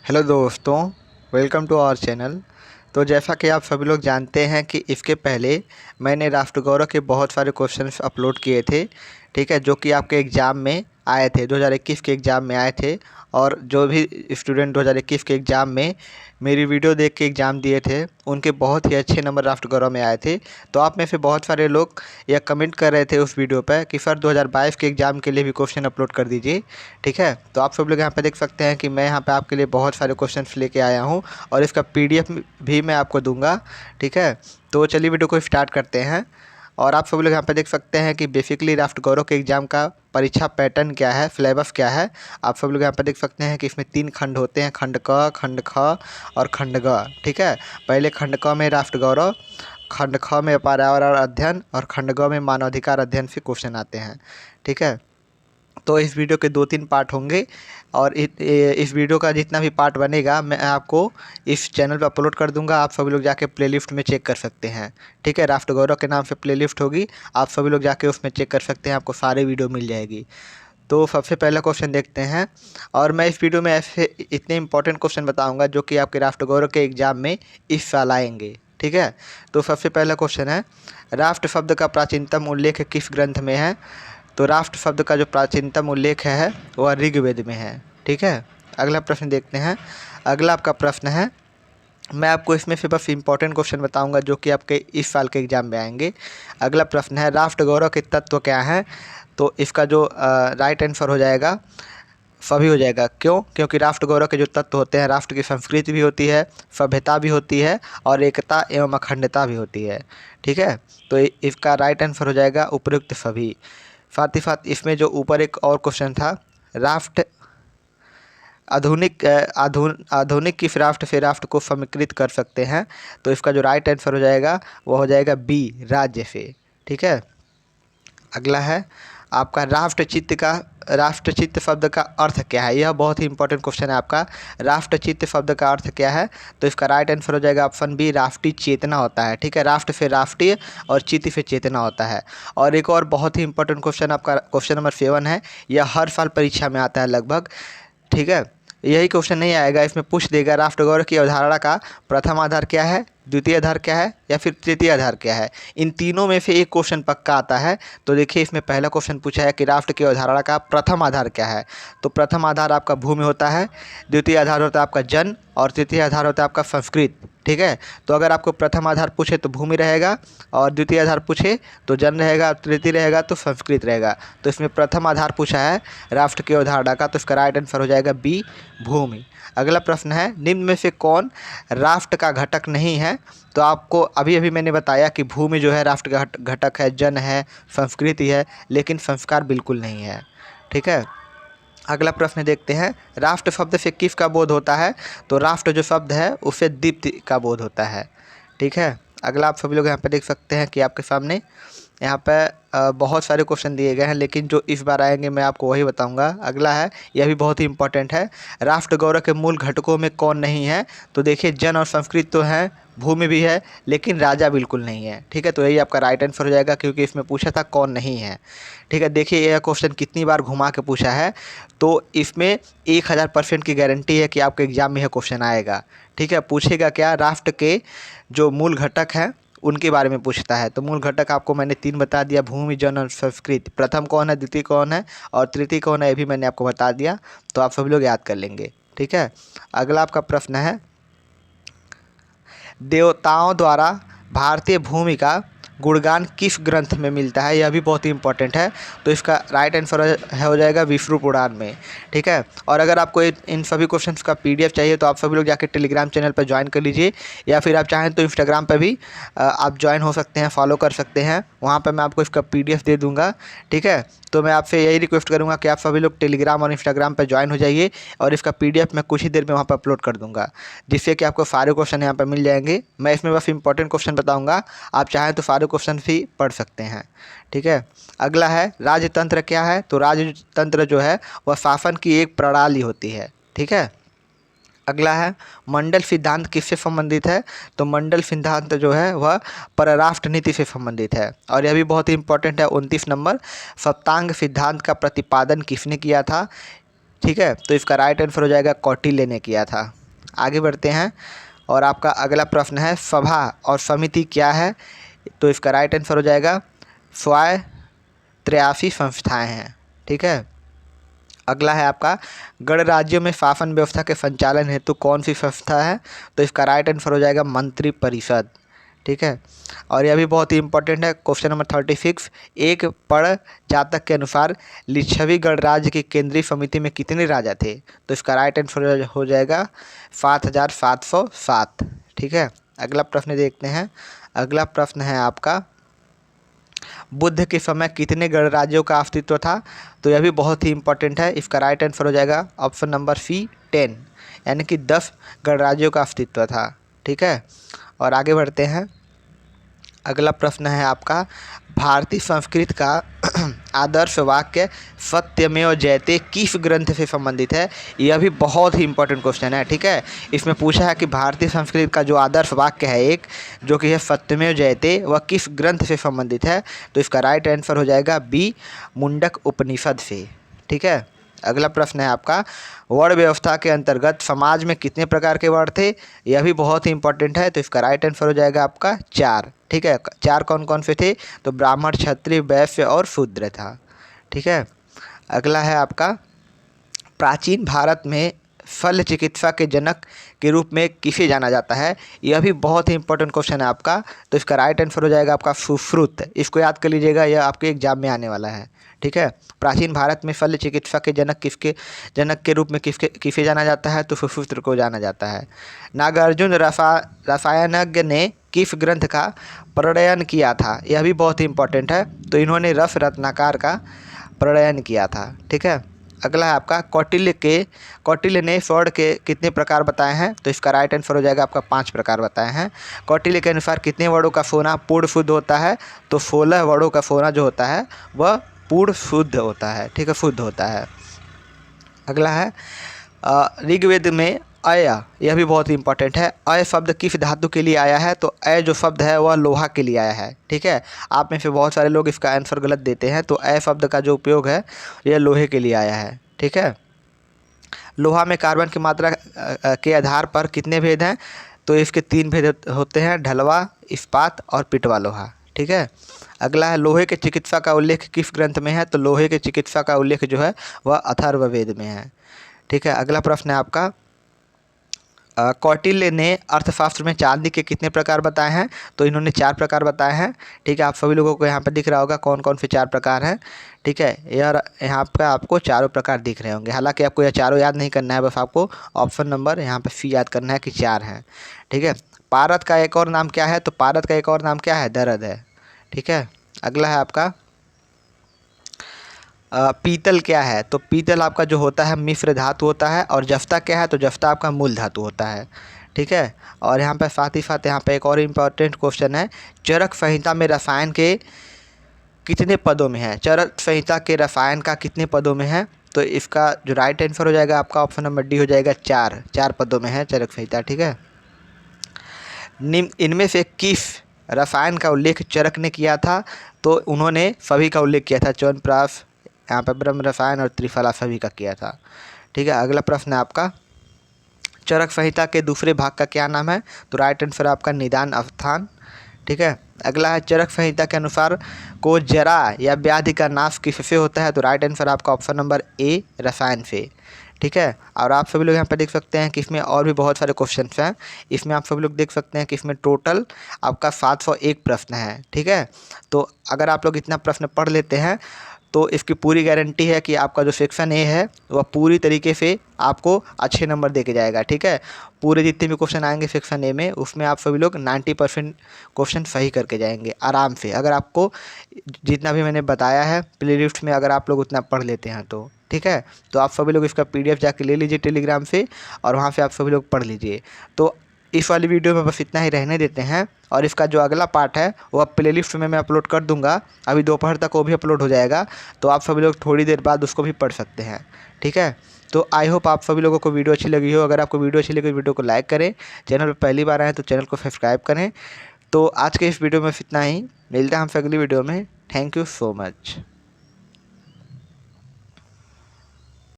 Hello दोस्तों, welcome to our channel. तो जैसा कि आप सभी लोग जानते हैं कि इसके पहले मैंने राष्ट्रगौरव के बहुत सारे क्वेश्चंस अपलोड किए थे, ठीक है, जो कि आपके एग्ज़ाम में आए थे, 2021 के एग्ज़ाम में आए थे। और जो भी स्टूडेंट 2021 के एग्ज़ाम में मेरी वीडियो देख के एग्ज़ाम दिए थे, उनके बहुत ही अच्छे नंबर राष्ट्रगौरव में आए थे। तो आप में से बहुत सारे लोग यह कमेंट कर रहे थे उस वीडियो पर कि सर 2022 के एग्ज़ाम के लिए भी क्वेश्चन अपलोड कर दीजिए, ठीक है। तो आप सब लोग यहाँ पे देख सकते हैं कि मैं यहाँ पे आपके लिए बहुत सारे क्वेश्चंस लेके आया हूँ और इसका पीडीएफ भी मैं आपको दूंगा, ठीक है। तो चलिए वीडियो को स्टार्ट करते हैं। और आप सब लोग यहाँ पे देख सकते हैं कि बेसिकली राष्ट्रगौरव के एग्ज़ाम का परीक्षा पैटर्न क्या है, सिलेबस क्या है। आप सब लोग यहाँ पे देख सकते हैं कि इसमें 3 खंड होते हैं, खंड क, खंड ख और खंड ग, ठीक है। पहले खंड क में राष्ट्रगौरव, खंड ख में पर्यावरण अध्ययन और खंड ग में मानवाधिकार अध्ययन से क्वेश्चन आते हैं, ठीक है। तो इस वीडियो के 2-3 पार्ट होंगे और इस वीडियो का जितना भी पार्ट बनेगा मैं आपको इस चैनल पर अपलोड कर दूंगा। आप सभी लोग जाके प्लेलिस्ट में चेक कर सकते हैं, ठीक है। राष्ट्रगौरव के नाम से प्लेलिस्ट होगी, आप सभी लोग जाके उसमें चेक कर सकते हैं, आपको सारी वीडियो मिल जाएगी। तो सबसे पहला क्वेश्चन देखते हैं। और मैं इस वीडियो में ऐसे इतने इंपॉर्टेंट क्वेश्चन बताऊँगा जो कि आपके राष्ट्रगौरव के एग्ज़ाम में इस साल आएंगे, ठीक है। तो सबसे पहला क्वेश्चन है, राष्ट्र शब्द का प्राचीनतम उल्लेख किस ग्रंथ में है? तो राष्ट्र शब्द का जो प्राचीनतम उल्लेख है वह ऋग्वेद में है, ठीक है। अगला प्रश्न देखते हैं। अगला आपका प्रश्न है, मैं आपको इसमें से बस इंपॉर्टेंट क्वेश्चन बताऊंगा जो कि आपके इस साल के एग्ज़ाम में आएंगे। अगला प्रश्न है, राष्ट्रगौरव के तत्व क्या हैं? तो इसका जो राइट आंसर हो जाएगा सभी हो जाएगा। क्यों? क्योंकि राष्ट्रगौरव के जो तत्व होते हैं, राष्ट्र की संस्कृति भी होती है, सभ्यता भी होती है और एकता एवं अखंडता भी होती है, ठीक है। तो इसका राइट आंसर हो जाएगा उपयुक्त सभी। साथ ही साथ इसमें जो ऊपर एक और क्वेश्चन था, राष्ट्र आधुनिक किस राष्ट्र से राष्ट्र को समीकृत कर सकते हैं? तो इसका जो राइट आंसर हो जाएगा वो हो जाएगा बी, राज्य से, ठीक है। अगला है आपका, राष्ट्रचित्त शब्द का अर्थ क्या है? यह बहुत ही इंपॉर्टेंट क्वेश्चन है आपका। राष्ट्रचित्त शब्द का अर्थ क्या है? तो इसका राइट आंसर हो जाएगा ऑप्शन बी, राष्ट्रीय चेतना होता है, ठीक है। राष्ट्र से राष्ट्रीय और चित्त से चेतना होता है। और एक और बहुत ही इंपॉर्टेंट क्वेश्चन आपका क्वेश्चन नंबर 7 है, यह हर साल परीक्षा में आता है लगभग, ठीक है। यही क्वेश्चन नहीं आएगा, इसमें पूछ देगा राष्ट्रगौरव की अवधारणा का प्रथम आधार क्या है, द्वितीय आधार क्या है या फिर तृतीय आधार क्या है। इन तीनों में से एक क्वेश्चन पक्का आता है। तो देखिए इसमें पहला क्वेश्चन पूछा है कि राष्ट्र की अवधारणा का प्रथम आधार क्या है? तो प्रथम आधार आपका भूमि होता है, द्वितीय आधार होता है आपका जन और तृतीय आधार होता है आपका संस्कृत, ठीक है। तो अगर आपको प्रथम आधार पूछे तो भूमि रहेगा और द्वितीय आधार पूछे तो जन रहेगा, तृतीय रहेगा तो संस्कृत रहेगा। तो इसमें प्रथम आधार पूछा है राष्ट्र की अवधारणा का, तो इसका राइट आंसर हो जाएगा बी, भूमि। अगला प्रश्न है, निम्न में से कौन राष्ट्र का घटक नहीं है? तो आपको अभी अभी मैंने बताया कि भूमि जो है राष्ट्र का घटक है, जन है, संस्कृति है, लेकिन संस्कार बिल्कुल नहीं है, ठीक है। अगला प्रश्न देखते हैं, राष्ट्र शब्द से किसका बोध होता है? तो राष्ट्र जो शब्द है उससे दीप्ति का बोध होता है, ठीक है। अगला आप सभी लोग यहाँ पे देख सकते हैं कि आपके सामने यहाँ पे बहुत सारे क्वेश्चन दिए गए हैं, लेकिन जो इस बार आएंगे मैं आपको वही बताऊंगा। अगला है, यह भी बहुत ही इंपॉर्टेंट है, राष्ट्रगौरव के मूल घटकों में कौन नहीं है? तो देखिए जन और संस्कृत तो हैं, भूमि भी है, लेकिन राजा बिल्कुल नहीं है, ठीक है। तो यही आपका राइट आंसर हो जाएगा क्योंकि इसमें पूछा था कौन नहीं है, ठीक है। देखिए यह क्वेश्चन कितनी बार घुमा के पूछा है, तो इसमें 1000% की गारंटी है कि आपके एग्जाम में यह क्वेश्चन आएगा, ठीक है। पूछेगा क्या? राष्ट्र के जो मूल घटक हैं उनके बारे में पूछता है। तो मूल घटक आपको मैंने 3 बता दिया, भूमि, जन और संस्कृत। प्रथम कौन है, द्वितीय कौन है और तृतीय कौन है, ये भी मैंने आपको बता दिया। तो आप सभी लोग याद कर लेंगे, ठीक है। अगला आपका प्रश्न है, देवताओं द्वारा भारतीय भूमि का गुणगान किस ग्रंथ में मिलता है? यह भी बहुत ही इंपॉर्टेंट है। तो इसका राइट आंसर हो जाएगा विष्णु पुराण में, ठीक है। और अगर आपको इन सभी क्वेश्चंस का पीडीएफ चाहिए तो आप सभी लोग जाकर टेलीग्राम चैनल पर ज्वाइन कर लीजिए, या फिर आप चाहें तो इंस्टाग्राम पर भी आप ज्वाइन हो सकते हैं, फॉलो कर सकते हैं। वहाँ पर मैं आपको इसका पीडीएफ दे दूँगा, ठीक है। तो मैं आपसे यही रिक्वेस्ट करूँगा कि आप सभी लोग टेलीग्राम और इंस्टाग्राम पर ज्वाइन हो जाइए और इसका पीडीएफ मैं कुछ ही देर में वहाँ पर अपलोड कर दूँगा, जिससे कि आपको सारे क्वेश्चन यहाँ पर मिल जाएंगे। मैं इसमें बस इंपॉर्टेंट क्वेश्चन बताऊँगा, आप चाहें तो सारे क्वेश्चन भी पढ़ सकते हैं, ठीक है। अगला है, राजतंत्र क्या है? तो राजतंत्र जो है वह शासन की एक प्रणाली होती है, ठीक है। अगला है, मंडल सिद्धांत किससे संबंधित है? तो मंडल सिद्धांत जो है वह परराष्ट्र नीति से संबंधित है। और यह भी बहुत ही इंपॉर्टेंट है, 29 नंबर, सप्तांग सिद्धांत का प्रतिपादन किसने किया था? ठीक है, तो इसका राइट आंसर हो जाएगा कौटिल्य ने किया था। आगे बढ़ते हैं और आपका अगला प्रश्न है सभा और समिति क्या है? तो इसका राइट आंसर हो जाएगा स्वायत्तशासी संस्थाएं हैं। ठीक है। अगला है आपका गणराज्यों में शासन व्यवस्था के संचालन हेतु कौन सी संस्था है? तो इसका राइट आंसर हो जाएगा मंत्री परिषद। ठीक है। और यह भी बहुत ही इंपॉर्टेंट है। क्वेश्चन नंबर 36, एक पढ़ जातक के अनुसार लिच्छवी गणराज्य की केंद्रीय समिति में कितने राजा थे? तो इसका राइट आंसर हो जाएगा 7707। ठीक है। अगला प्रश्न देखते हैं। अगला प्रश्न है आपका बुद्ध के समय कितने गणराज्यों का अस्तित्व था? तो यह भी बहुत ही इंपॉर्टेंट है। इसका राइट आंसर हो जाएगा ऑप्शन नंबर सी 10, यानी कि 10 गणराज्यों का अस्तित्व था। ठीक है। और आगे बढ़ते हैं। अगला प्रश्न है आपका भारतीय संस्कृत का आदर्श वाक्य सत्यमेव जयते किस ग्रंथ से संबंधित है? यह भी बहुत ही इंपॉर्टेंट क्वेश्चन है। ठीक है। इसमें पूछा है कि भारतीय संस्कृत का जो आदर्श वाक्य है एक, जो कि है सत्यमेव जयते, वह किस ग्रंथ से संबंधित है? तो इसका राइट आंसर हो जाएगा बी मुंडक उपनिषद से। ठीक है। अगला प्रश्न है आपका वर्ण व्यवस्था के अंतर्गत समाज में कितने प्रकार के वर्ण थे? यह भी बहुत ही इंपॉर्टेंट है। तो इसका राइट आंसर हो जाएगा आपका 4। ठीक है। 4 कौन कौन से थे? तो ब्राह्मण, क्षत्रिय, वैश्य और शूद्र था। ठीक है। अगला है आपका प्राचीन भारत में शल्य चिकित्सा के जनक के रूप में किसे जाना जाता है? यह भी बहुत ही इंपॉर्टेंट क्वेश्चन है आपका। तो इसका राइट आंसर हो जाएगा आपका सुश्रुत। इसको याद कर लीजिएगा, यह आपके एग्जाम में आने वाला है। ठीक है। प्राचीन भारत में शल्य चिकित्सा के जनक के रूप में किसे जाना जाता है? तो सुश्रुत को जाना जाता है। नागार्जुन रसायनज्ञ ने किस ग्रंथ का प्रणयन किया था? यह भी बहुत ही इंपॉर्टेंट है। तो इन्होंने रस रत्नाकर का प्रणयन किया था। ठीक है। अगला है आपका कौटिल्य ने स्वर्ण के कितने प्रकार बताए हैं? तो इसका राइट आंसर हो जाएगा आपका 5 प्रकार बताए हैं। कौटिल्य के अनुसार कितने वर्णों का सोना पूर्ण शुद्ध होता है? तो 16 वर्णों का सोना जो होता है वह पूर्ण शुद्ध होता है। ठीक है, शुद्ध होता है। अगला है ऋग्वेद में अय, यह भी बहुत ही इंपॉर्टेंट है। अय शब्द किस धातु के लिए आया है? तो अय जो शब्द है वह लोहा के लिए आया है। ठीक है। आप में से बहुत सारे लोग इसका आंसर गलत देते हैं। तो अय शब्द का जो उपयोग है यह लोहे के लिए आया है। ठीक है। लोहा में कार्बन की मात्रा के आधार पर कितने भेद हैं? तो इसके 3 भेद होते हैं, ढलवा, इस्पात और पिटवा लोहा। ठीक है। अगला है लोहे के चिकित्सा का उल्लेख किस ग्रंथ में है? तो लोहे के चिकित्सा का उल्लेख जो है वह अथर्ववेद में है। ठीक है। अगला प्रश्न है आपका कौटिल्य ने अर्थशास्त्र में चांदी के कितने प्रकार बताए हैं? तो इन्होंने 4 प्रकार बताए हैं। ठीक है। आप सभी लोगों को यहाँ पर दिख रहा होगा कौन कौन से 4 प्रकार हैं। ठीक है। यार यहाँ पर आपको चारों प्रकार दिख रहे होंगे। हालांकि आपको यह चारों याद नहीं करना है, बस आपको ऑप्शन नंबर यहाँ पर सी याद करना है कि 4 हैं। ठीक है। पारद का एक और नाम क्या है? तो पारद का एक और नाम क्या है? दरद है। ठीक है। अगला है आपका पीतल क्या है? तो पीतल आपका जो होता है मिश्र धातु होता है। और जफ्ता क्या है? तो जफ्ता आपका मूल धातु होता है। ठीक है। और यहाँ पर साथ ही साथ यहाँ पे एक और इम्पॉर्टेंट क्वेश्चन है, चरक संहिता में रसायन के कितने पदों में है? चरक संहिता के रसायन का कितने पदों में है? तो इसका जो राइट आंसर हो जाएगा आपका ऑप्शन नंबर डी हो जाएगा 4 पदों में है चरक संहिता। ठीक है। इनमें से किस रसायन का उल्लेख चरक ने किया था? तो उन्होंने सभी का उल्लेख किया था, च्यवनप्राश, यहाँ पर ब्रह्म रसायन और त्रिफला सभी का किया था। ठीक है। अगला प्रश्न है आपका चरक संहिता के दूसरे भाग का क्या नाम है? तो राइट आंसर आपका निदान अवस्थान। ठीक है। अगला है चरक संहिता के अनुसार को जरा या व्याधि का नाश किससे होता है? तो राइट आंसर आपका ऑप्शन नंबर ए रसायन से। ठीक है। और आप सभी लोग यहाँ पर देख सकते हैं कि इसमें और भी बहुत सारे क्वेश्चन हैं। इसमें आप सभी लोग देख सकते हैं कि इसमें टोटल आपका 701 प्रश्न है। ठीक है। तो अगर आप लोग इतना प्रश्न पढ़ लेते हैं तो इसकी पूरी गारंटी है कि आपका जो सेक्शन ए है वह पूरी तरीके से आपको अच्छे नंबर दे के जाएगा। ठीक है। पूरे जितने भी क्वेश्चन आएंगे सेक्शन ए में उसमें आप सभी लोग 90% क्वेश्चन सही करके जाएंगे आराम से, अगर आपको जितना भी मैंने बताया है प्लेलिस्ट में अगर आप लोग उतना पढ़ लेते हैं तो। ठीक है। तो आप सभी लोग इसका PDF जाके ले लीजिए टेलीग्राम से और वहाँ से आप सभी लोग पढ़ लीजिए। तो इस वाली वीडियो में बस इतना ही रहने देते हैं। और इसका जो अगला पार्ट है वो प्लेलिस्ट में मैं अपलोड कर दूंगा, अभी दोपहर तक वो भी अपलोड हो जाएगा। तो आप सभी लोग थोड़ी देर बाद उसको भी पढ़ सकते हैं। ठीक है। तो आई होप आप सभी लोगों को वीडियो अच्छी लगी हो। अगर आपको वीडियो अच्छी लगी वीडियो को लाइक करें, चैनल पर पहली बार आए तो चैनल को सब्सक्राइब करें। तो आज के इस वीडियो में इतना ही, मिलते हैं हमसे अगली वीडियो में। Thank you so much.